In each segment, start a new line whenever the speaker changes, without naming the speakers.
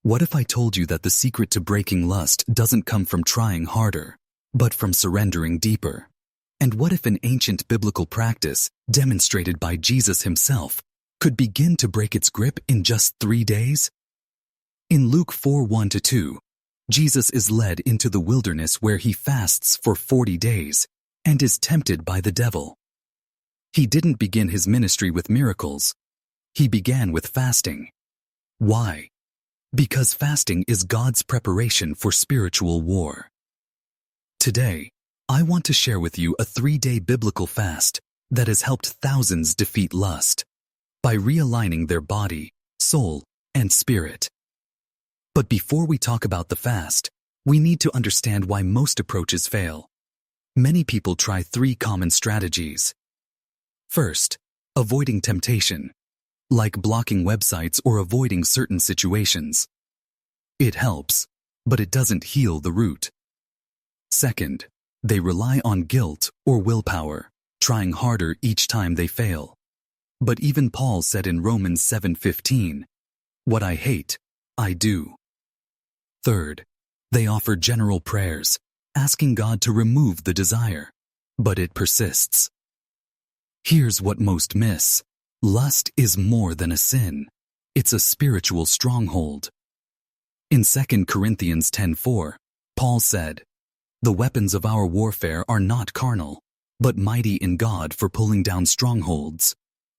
What if I told you that the secret to breaking lust doesn't come from trying harder, but from surrendering deeper? And what if an ancient biblical practice, demonstrated by Jesus himself, could begin to break its grip in just 3 days? In Luke 4:1-2, Jesus is led into the wilderness where he fasts for 40 days and is tempted by the devil. He didn't begin his ministry with miracles. He began with fasting. Why? Because fasting is God's preparation for spiritual war. Today, I want to share with you a 3-day biblical fast that has helped thousands defeat lust by realigning their body, soul, and spirit. But before we talk about the fast, we need to understand why most approaches fail. Many people try 3 common strategies. First, avoiding temptation, like blocking websites or avoiding certain situations. It helps, but it doesn't heal the root. Second, they rely on guilt or willpower, trying harder each time they fail. But even Paul said in Romans 7:15, "What I hate, I do." Third, they offer general prayers, asking God to remove the desire, but it persists. Here's what most miss. Lust is more than a sin. It's a spiritual stronghold. In 2 Corinthians 10:4, Paul said, "The weapons of our warfare are not carnal, but mighty in God for pulling down strongholds."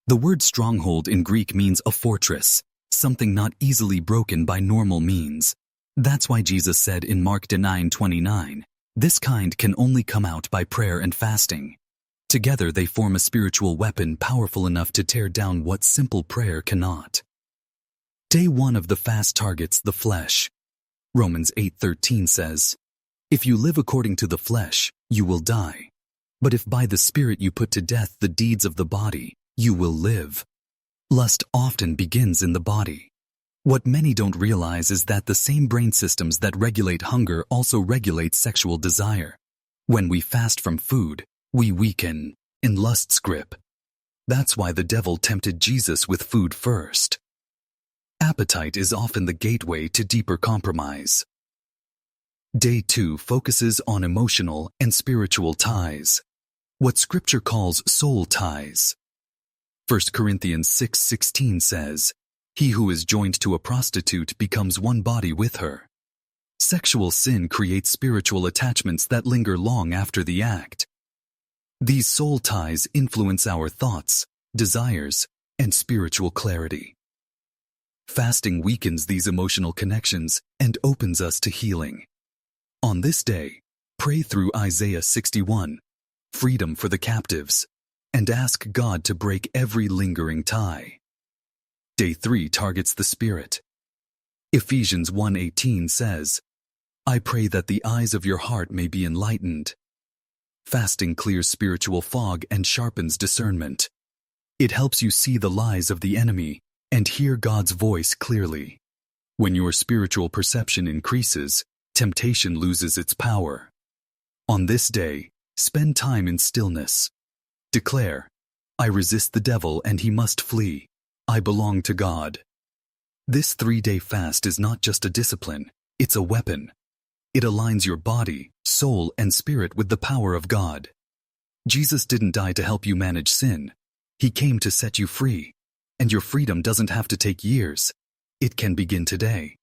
The word stronghold in Greek means a fortress, something not easily broken by normal means. That's why Jesus said in Mark 9:29, "This kind can only come out by prayer and fasting." Together they form a spiritual weapon powerful enough to tear down what simple prayer cannot. Day 1 of the fast targets the flesh. Romans 8:13 says, "If you live according to the flesh, you will die. But if by the Spirit you put to death the deeds of the body, you will live." Lust often begins in the body. What many don't realize is that the same brain systems that regulate hunger also regulate sexual desire. When we fast from food, we weaken in lust's grip. That's why the devil tempted Jesus with food first. Appetite is often the gateway to deeper compromise. Day 2 focuses on emotional and spiritual ties, what Scripture calls soul ties. 1 Corinthians 6:16 says, "He who is joined to a prostitute becomes one body with her." Sexual sin creates spiritual attachments that linger long after the act. These soul ties influence our thoughts, desires, and spiritual clarity. Fasting weakens these emotional connections and opens us to healing. On this day, pray through Isaiah 61, freedom for the captives, and ask God to break every lingering tie. Day 3 targets the spirit. Ephesians 1:18 says, "I pray that the eyes of your heart may be enlightened." Fasting clears spiritual fog and sharpens discernment. It helps you see the lies of the enemy and hear God's voice clearly. When your spiritual perception increases, temptation loses its power. On this day, spend time in stillness. Declare, "I resist the devil and he must flee. I belong to God." This 3-day fast is not just a discipline, it's a weapon. It aligns your body, soul, and spirit with the power of God. Jesus didn't die to help you manage sin. He came to set you free. And your freedom doesn't have to take years. It can begin today.